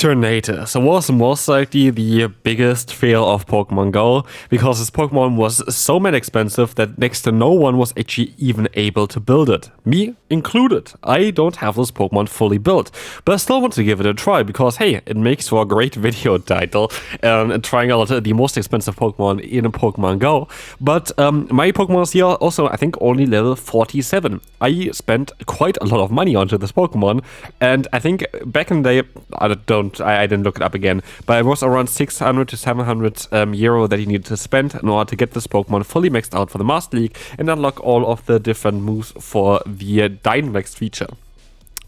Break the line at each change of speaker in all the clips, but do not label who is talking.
Eternatus was most likely the biggest fail of Pokemon GO because this Pokemon was so mad expensive that next to no one was actually even able to build it. Me included. I don't have this Pokemon fully built, but I still want to give it a try because hey, it makes for a great video title trying out the most expensive Pokemon in Pokemon GO. But my Pokemon is here also I think only level 47. I spent quite a lot of money onto this Pokemon, and I think back in the day, I didn't look it up again, but it was around 600 to 700 euro that you needed to spend in order to get this Pokemon fully maxed out for the Master League and unlock all of the different moves for the Dynamax feature.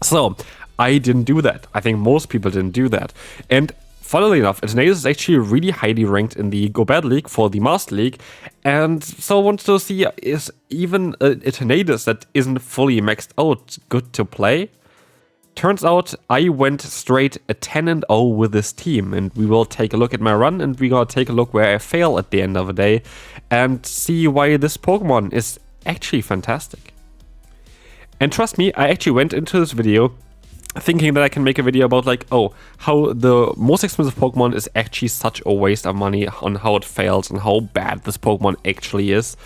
So I didn't do that. I think most people didn't do that. And funnily enough, Eternatus is actually really highly ranked in the Go Battle League for the Master League, and so I wanted to see, is even Eternatus that isn't fully maxed out good to play? Turns out I went straight 10-0 with this team, and we will take a look at my run, and we're gonna take a look where I fail at the end of the day and see why this Pokemon is actually fantastic. And trust me, I actually went into this video thinking that I can make a video about like, oh, how the most expensive Pokemon is actually such a waste of money, on how it fails and how bad this Pokemon actually is.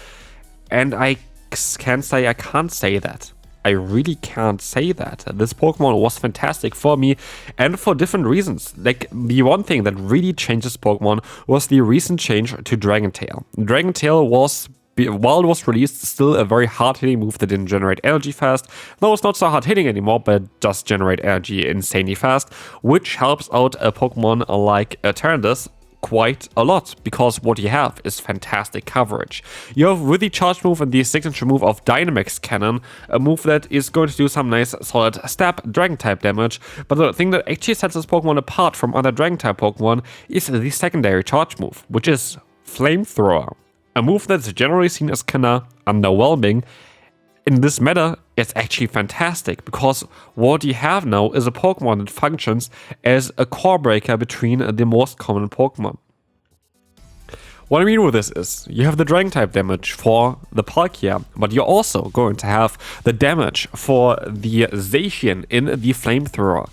And I can't say that. I really can't say that. This Pokemon was fantastic for me and for different reasons. Like, the one thing that really changed this Pokemon was the recent change to Dragon Tail. Dragon Tail was, while it was released, still a very hard-hitting move that didn't generate energy fast. Though it's not so hard-hitting anymore, but it does generate energy insanely fast, which helps out a Pokemon like Eternatus quite a lot, because what you have is fantastic coverage. You have with the charge move and the signature move of Dynamax Cannon, a move that is going to do some nice solid stab dragon type damage, but the thing that actually sets this Pokemon apart from other dragon type Pokemon is the secondary charge move, which is Flamethrower. A move that's generally seen as kinda underwhelming. In this meta, it's actually fantastic, because what you have now is a Pokemon that functions as a core breaker between the most common Pokemon. What I mean with this is, you have the Dragon type damage for the Palkia, but you're also going to have the damage for the Zacian in the Flamethrower.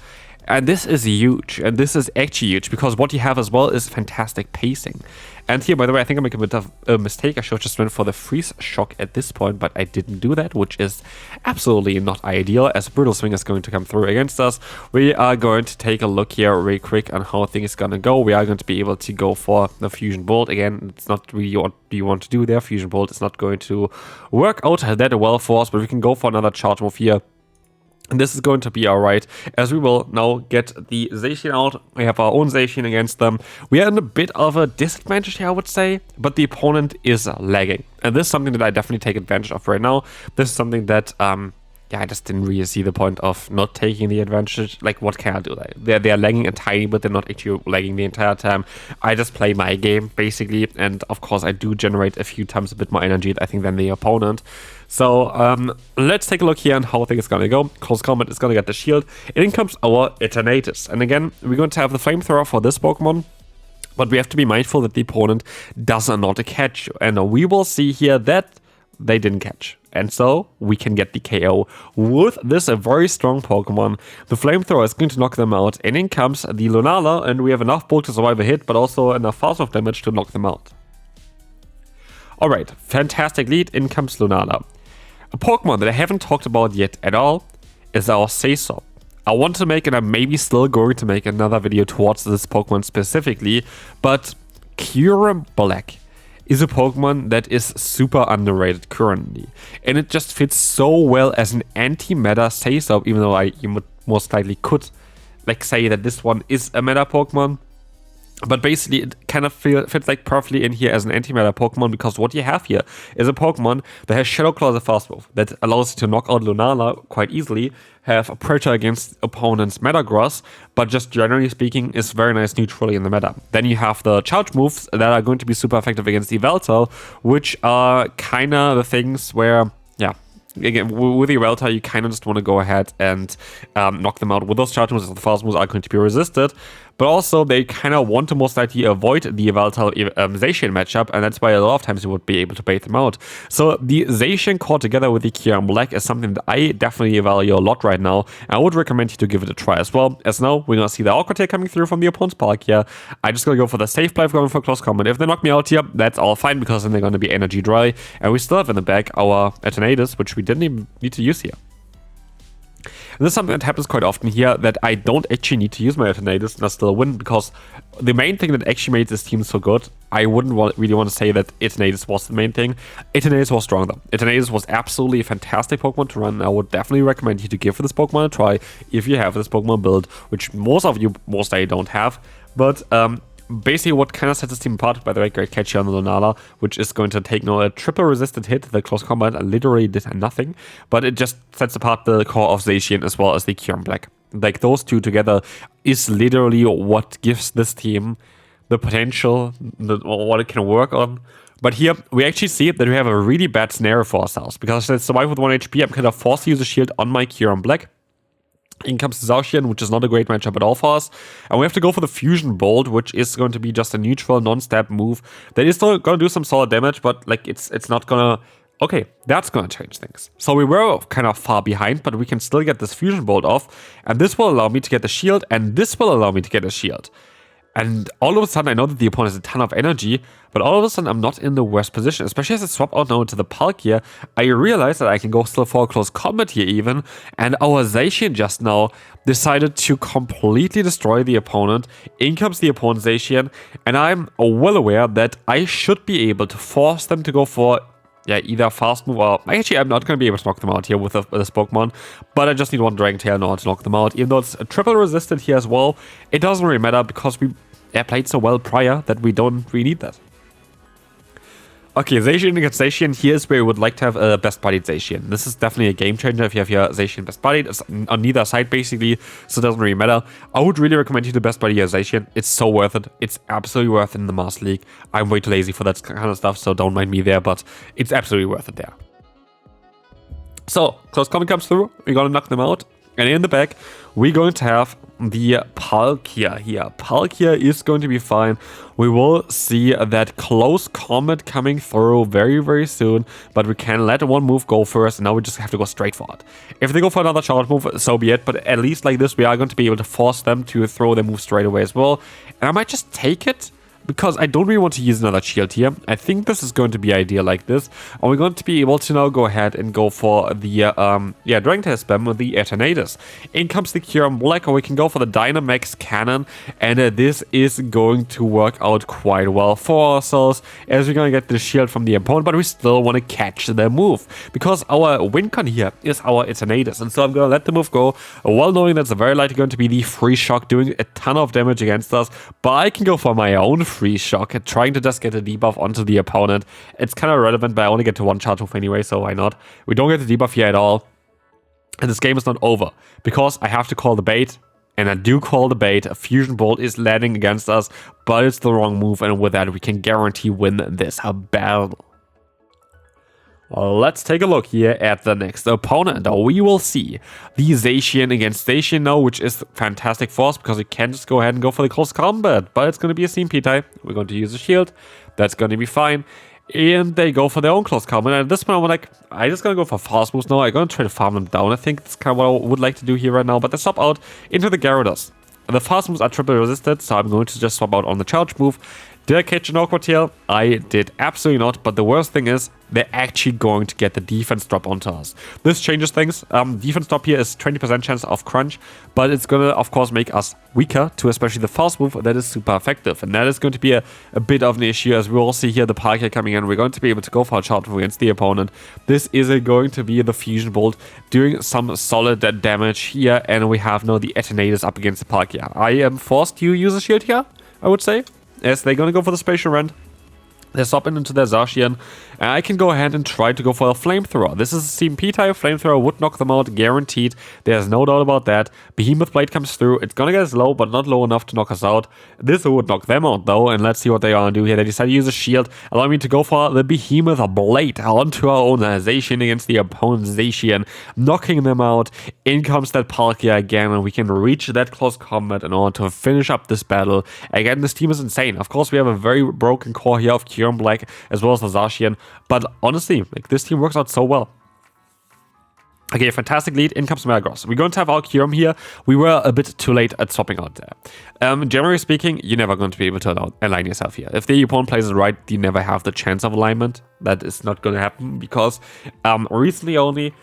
And this is huge, and this is actually huge, because what you have as well is fantastic pacing. And here, by the way, I think I make a bit of a mistake. I should have just went for the Freeze Shock at this point, but I didn't do that, which is absolutely not ideal, as Brutal Swing is going to come through against us. We are going to take a look here real quick on how things are going to go. We are going to be able to go for the Fusion Bolt. Again, it's not really what you want to do there. Fusion Bolt is not going to work out that well for us, but we can go for another charge move here. And this is going to be alright, as we will now get the Zacian out. We have our own Zacian against them. We are in a bit of a disadvantage here, I would say, but the opponent is lagging. And this is something that I definitely take advantage of right now. This is something that, I just didn't really see the point of not taking the advantage. Like, what can I do? They're lagging a tiny bit, they're not actually lagging the entire time. I just play my game, basically, and of course I do generate a few times a bit more energy, I think, than the opponent. So, let's take a look here on how things are gonna go. Close Combat is gonna get the shield. In comes our Eternatus. And again, we're going to have the Flamethrower for this Pokemon, but we have to be mindful that the opponent does not catch. And we will see here that they didn't catch. And so we can get the KO with this very strong Pokemon. The Flamethrower is going to knock them out. And in comes the Lunala, and we have enough bulk to survive a hit, but also enough fast move damage to knock them out. Alright, fantastic lead. In comes Lunala. A Pokemon that I haven't talked about yet at all is our Seiso. I want to make, and I'm maybe still going to make, another video towards this Pokemon specifically, but Kyurem Black is a Pokemon that is super underrated currently. And it just fits so well as an anti-meta Seiso, even though you most likely could say that this one is a meta Pokemon. But basically, it kind of fits like perfectly in here as an anti-meta Pokemon, because what you have here is a Pokemon that has Shadow Claw as a fast move that allows you to knock out Lunala quite easily, have a pressure against opponent's Metagross, but just generally speaking is very nice neutrally in the meta. Then you have the charge moves that are going to be super effective against Yveltal, which are kind of the things where, again, with the Yveltal, you kind of just want to go ahead and knock them out with those charge moves, as the fast moves are going to be resisted. but also they kind of want to most likely avoid the volatile Zacian matchup, and that's why a lot of times you would be able to bait them out. So the Zacian core together with the Kyurem Black is something that I definitely value a lot right now, and I would recommend you to give it a try as well. As now, we're going to see the Awkward Tail coming through from the opponent's Palkia. I'm just going to go for the safe play of going for close combat. If they knock me out here, that's all fine, because then they're going to be energy dry, and we still have in the back our Eternatus, which we didn't even need to use here. And this is something that happens quite often here, that I don't actually need to use my Eternatus and I still win, because the main thing that actually made this team so good, I wouldn't really want to say that Eternatus was the main thing. Eternatus was strong though. Eternatus was absolutely a fantastic Pokemon to run. I would definitely recommend you to give this Pokemon a try if you have this Pokemon build, which most of you most likely don't have. But basically what kind of sets this team apart, by the way, great catch here on the Lunala, which is going to take now a triple resisted hit. The close combat literally did nothing, but it just sets apart the core of Zacian as well as the Kyurem Black. Like, those two together is literally what gives this team the potential, what it can work on. But here, we actually see that we have a really bad scenario for ourselves, because I survive with 1 HP, I'm kind of forced to use a shield on my Kyurem Black. In comes Zacian, which is not a great matchup at all for us. And we have to go for the Fusion Bolt, which is going to be just a neutral, non-stab move. That is still going to do some solid damage, but like it's not going to... Okay, that's going to change things. So we were kind of far behind, but we can still get this Fusion Bolt off. And this will allow me to get the shield, and this will allow me to get a shield. And all of a sudden, I know that the opponent has a ton of energy, but all of a sudden, I'm not in the worst position. Especially as I swap out now into the Palkia, I realize that I can go still for close combat here even. And our Zacian just now decided to completely destroy the opponent. In comes the opponent's Zacian, and I'm well aware that I should be able to force them to go for... yeah, either fast move or... Actually, I'm not going to be able to knock them out here with this Pokemon. But I just need one Dragon Tail in order to knock them out. Even though it's triple resisted here as well, it doesn't really matter, because we played so well prior that we don't really need that. Okay, Zacian against Zacian. Here's where we would like to have a best buddied Zacian. This is definitely a game changer if you have your Zacian best buddied. It's on neither side basically, so it doesn't really matter. I would really recommend you to best buddy your Zacian. It's so worth it. It's absolutely worth it in the Master League. I'm way too lazy for that kind of stuff, so don't mind me there, but it's absolutely worth it there. So, close combat comes through. We're gonna knock them out. And in the back, we're going to have the Palkia here. Palkia is going to be fine. We will see that close combat coming through very, very soon. But we can let one move go first, and now we just have to go straight for it. If they go for another charge move, so be it. But at least like this, we are going to be able to force them to throw their move straight away as well. And I might just take it, because I don't really want to use another shield here. I think this is going to be ideal like this. And we're going to be able to now go ahead and go for the Dragon Tail spam with the Eternatus. In comes the Kyurem Black, or we can go for the Dynamax Cannon. And this is going to work out quite well for ourselves, as we're going to get the shield from the opponent, but we still want to catch the move, because our win con here is our Eternatus. And so I'm going to let the move go, well knowing that's very likely going to be the free shock, doing a ton of damage against us. But I can go for my own free shock, trying to just get a debuff onto the opponent. It's kind of relevant, but I only get to one charge move anyway, so why not? We don't get the debuff here at all. And this game is not over, because I have to call the bait, and I do call the bait. A Fusion Bolt is landing against us, but it's the wrong move, and with that we can guarantee win this battle. Well, let's take a look here at the next opponent. We will see the Zacian against Zacian now, which is fantastic for us, because we can just go ahead and go for the close combat. But it's going to be a CMP type. We're going to use a shield. That's going to be fine. And they go for their own close combat. And at this point, I'm like, I'm just going to go for fast moves now. I'm going to try to farm them down. I think that's kind of what I would like to do here right now. But they swap out into the Gyarados. The fast moves are triple resisted, so I'm going to just swap out on the charge move. Did I catch an Awkward Tail? I did absolutely not, but the worst thing is they're actually going to get the defense drop onto us. This changes things. Defense drop here is 20% chance of crunch, but it's going to, of course, make us weaker to especially the fast move that is super effective. And that is going to be a bit of an issue, as we all see here the Palkia coming in. We're going to be able to go for a charge move against the opponent. This is going to be the Fusion Bolt doing some solid damage here, and we have now the Eternatus up against the Palkia. I am forced to use a shield here, I would say, as they're going to go for the Spatial Rend. They swap into their Zacian, and I can go ahead and try to go for a Flamethrower. This is a CMP type. Flamethrower would knock them out, guaranteed. There's no doubt about that. Behemoth Blade comes through. It's gonna get us low, but not low enough to knock us out. This would knock them out, though, and let's see what they are gonna do here. They decide to use a shield, allowing me to go for the Behemoth Blade onto our own Zacian against the opponent's Zacian, knocking them out. In comes that Palkia again, and we can reach that close combat in order to finish up this battle. Again, this team is insane. Of course, we have a very broken core here of Kyurem Black as well as the Zacian, but honestly, like, this team works out so well. Okay, fantastic lead. In comes Metagross. We're going to have our Kyurem here. We were a bit too late at swapping out there. Generally speaking, you're never going to be able to align yourself here. If the opponent plays it right, you never have the chance of alignment. That is not going to happen because recently only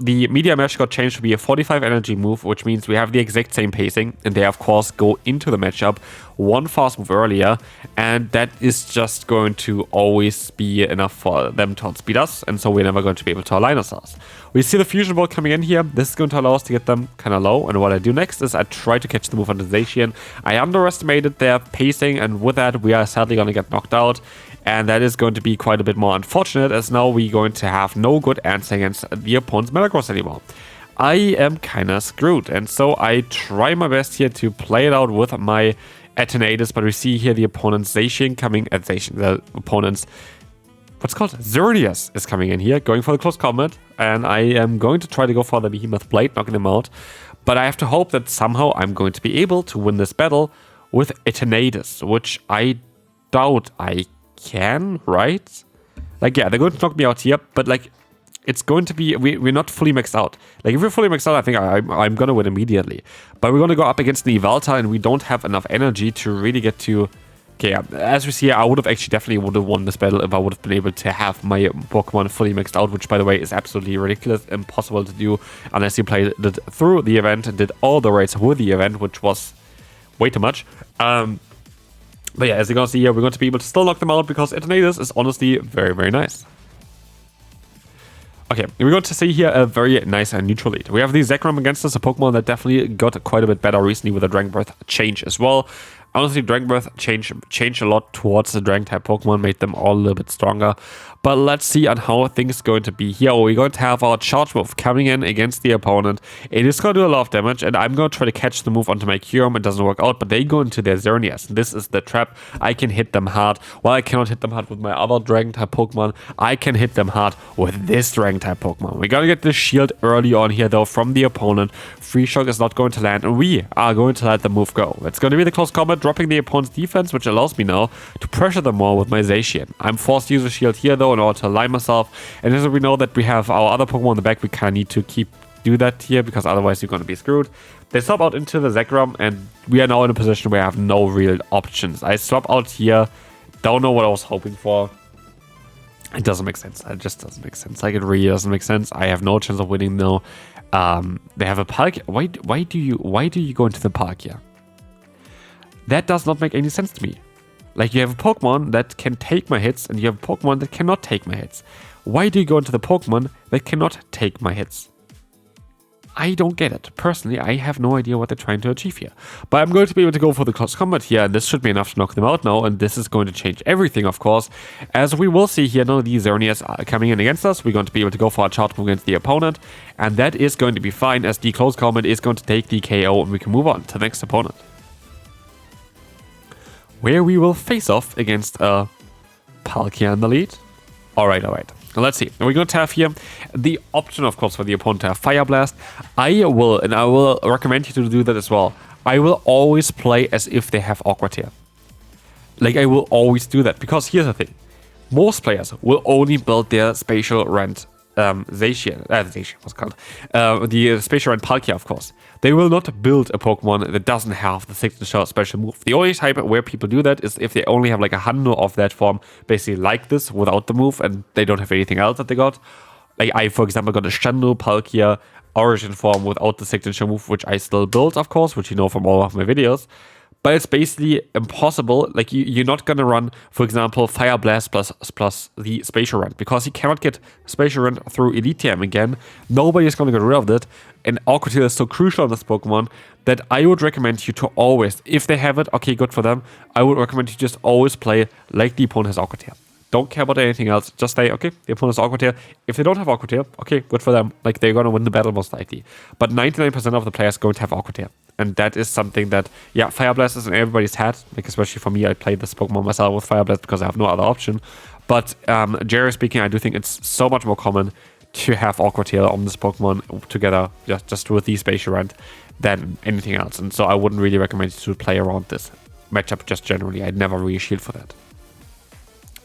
the Media Mesh got changed to be a 45 energy move, which means we have the exact same pacing, and they of course go into the matchup one fast move earlier, and that is just going to always be enough for them to outspeed us, and so we're never going to be able to align ourselves. We see the Fusion Ball coming in here. This is going to allow us to get them kind of low, and what I do next is I try to catch the move on the Zacian. I underestimated their pacing, and with that we are sadly going to get knocked out. And that is going to be quite a bit more unfortunate, as now we're going to have no good answer against the opponent's Metagross anymore. I am kind of screwed, and so I try my best here to play it out with my Eternatus, but we see here the opponent's Zacian coming at Zacian. The opponent's, what's called Xerneas is coming in here, going for the close combat, and I am going to try to go for the Behemoth Blade, knocking them out. But I have to hope that somehow I'm going to be able to win this battle with Eternatus, which I doubt I can, right? Like, yeah, they're going to knock me out here, but like, it's going to be, we're not fully maxed out. Like, if we're fully maxed out, I think I'm gonna win immediately. But we're gonna go up against the Yveltal, and we don't have enough energy to really get to. Okay, yeah, as we see, I would have actually definitely would have won this battle if I would have been able to have my Pokemon fully maxed out, which, by the way, is absolutely ridiculous, impossible to do unless you played it through the event and did all the raids with the event, which was way too much. But yeah, as you're going to see here, we're going to be able to still knock them out because Eternatus is honestly very, very nice. Okay, we're going to see here a very nice and neutral lead. We have the Zekrom against us, a Pokemon that definitely got quite a bit better recently with the Dragon Breath change as well. Honestly, Dragon Breath changed a lot towards the Dragon type Pokemon, made them all a little bit stronger. But let's see on how things are going to be here. We're going to have our charge move coming in against the opponent. It is going to do a lot of damage, and I'm going to try to catch the move onto my Kyurem. It doesn't work out, but they go into their Xerneas. This is the trap. I can hit them hard. While I cannot hit them hard with my other Dragon type Pokemon, I can hit them hard with this Dragon type Pokemon. We're going to get the shield early on here, though, from the opponent. Free Shock is not going to land, and we are going to let the move go. It's going to be the close combat, dropping the opponent's defense, which allows me now to pressure them more with my Zacian. I'm forced to use a shield here, though, in order to align myself, and as we know that we have our other Pokemon in the back, we kind of need to do that here, because otherwise you're going to be screwed. They swap out into the Zekrom, and we are now in a position where I have no real options. I swap out here, don't know what I was hoping for. It doesn't make sense. It just doesn't make sense. Like, it really doesn't make sense. I have no chance of winning now. They have a Palkia. Why do you go into the Palkia? That does not make any sense to me. Like, you have a Pokemon that can take my hits, and you have a Pokemon that cannot take my hits. Why do you go into the Pokemon that cannot take my hits? I don't get it. Personally, I have no idea what they're trying to achieve here. But I'm going to be able to go for the close combat here, and this should be enough to knock them out now, and this is going to change everything, of course. As we will see here, now these Xerneas are coming in against us. We're going to be able to go for a charge move against the opponent, and that is going to be fine, as the close combat is going to take the KO, and we can move on to the next opponent, where we will face off against a Palkia in the lead. Alright. Let's see. We're going to have here the option, of course, for the opponent to have Fire Blast. I will recommend you to do that as well. I will always play as if they have Awkward here. Like, I will always do that, because here's the thing. Most players will only build their Spatial Rent Zacian, what's it called? The Spatial Rent Palkia, of course. They will not build a Pokemon that doesn't have the signature special move. The only type where people do that is if they only have like a Hundo of that form, basically like this, without the move, and they don't have anything else that they got. Like, I, for example, got a Shando Palkia Origin form without the signature move, which I still build, of course, which you know from all of my videos. But it's basically impossible. Like, you're not going to run, for example, Fire Blast plus the Spatial Rent, because you cannot get Spatial Rent through Elite TM again. Nobody is going to get rid of it. And Awkward Tail is so crucial on this Pokemon that I would recommend you to always, if they have it, okay, good for them. I would recommend you just always play like the opponent has Awkward Tail. don't care about anything else. Just say, okay, the opponent's Aqua Tail. If they don't have Aqua Tail, okay, good for them. Like, they're going to win the battle most likely. But 99% of the players are going to have Aqua Tail. And that is something that, yeah, Fire Blast is in everybody's head. Like, especially for me, I played this Pokemon myself with Fire Blast because I have no other option. But generally speaking, I do think it's so much more common to have Aqua Tail on this Pokemon together, just with the Spatial Rent, than anything else. And so I wouldn't really recommend you to play around this matchup just generally. I'd never really shield for that.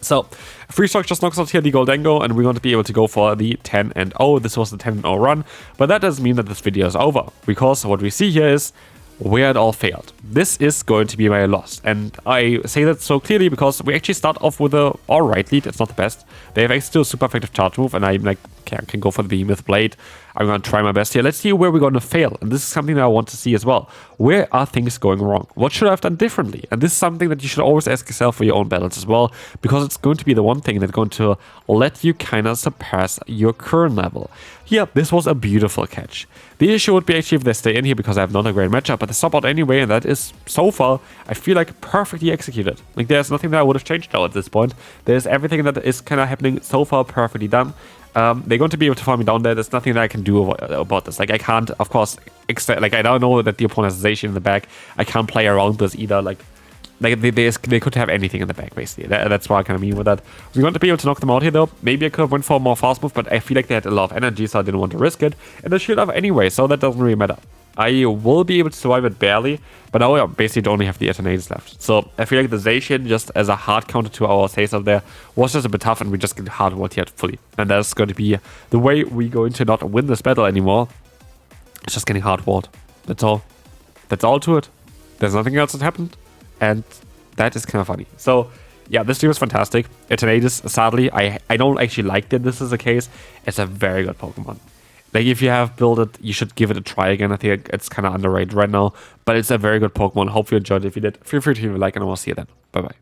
So, Free Stock just knocks out here the Goldengo, and we're going to be able to go for the 10-0. This was the 10-0 run, but that doesn't mean that this video is over, because what we see here is where it all failed. This is going to be my loss, and I say that so clearly because we actually start off with a alright lead. It's not the best. They have actually still a super effective charge move, and I'm like, okay, I can go for the Behemoth Blade. I'm going to try my best here. Let's see where we're going to fail, and this is something that I want to see as well. Where are things going wrong? What should I have done differently? And this is something that you should always ask yourself for your own battles as well, because it's going to be the one thing that's going to let you kind of surpass your current level. Here, this was a beautiful catch. The issue would be actually if they stay in here because I have not a great matchup, but they stop out anyway, and that is, so far, I feel like perfectly executed. Like, there's nothing that I would have changed now at this point. There's everything that is kind of happening so far perfectly done. They're going to be able to farm me down there. There's nothing that I can do about this. Like, I can't, of course, like, I don't know that the opponent has Zacian in the back. I can't play around this either. Like they could have anything in the back, basically. That's what I kind of mean with that. We're going to be able to knock them out here, though. Maybe I could have went for a more fast move, but I feel like they had a lot of energy, so I didn't want to risk it. And the shield off anyway, so that doesn't really matter. I will be able to survive it barely, but now I basically only have the Eternatus left. So I feel like the Zacian, just as a hard counter to our Sace up there, was just a bit tough, and we just get hard walled here fully. And that's going to be the way we're going to not win this battle anymore. It's just getting hard walled. That's all. That's all to it. There's nothing else that happened. And that is kind of funny. So, yeah, this team is fantastic. Eternatus, sadly, I don't actually like that this is the case. It's a very good Pokemon. Like, if you have built it, you should give it a try again. I think it's kind of underrated right now. But it's a very good Pokemon. Hope you enjoyed it. If you did, feel free to leave a like, and I will see you then. Bye-bye.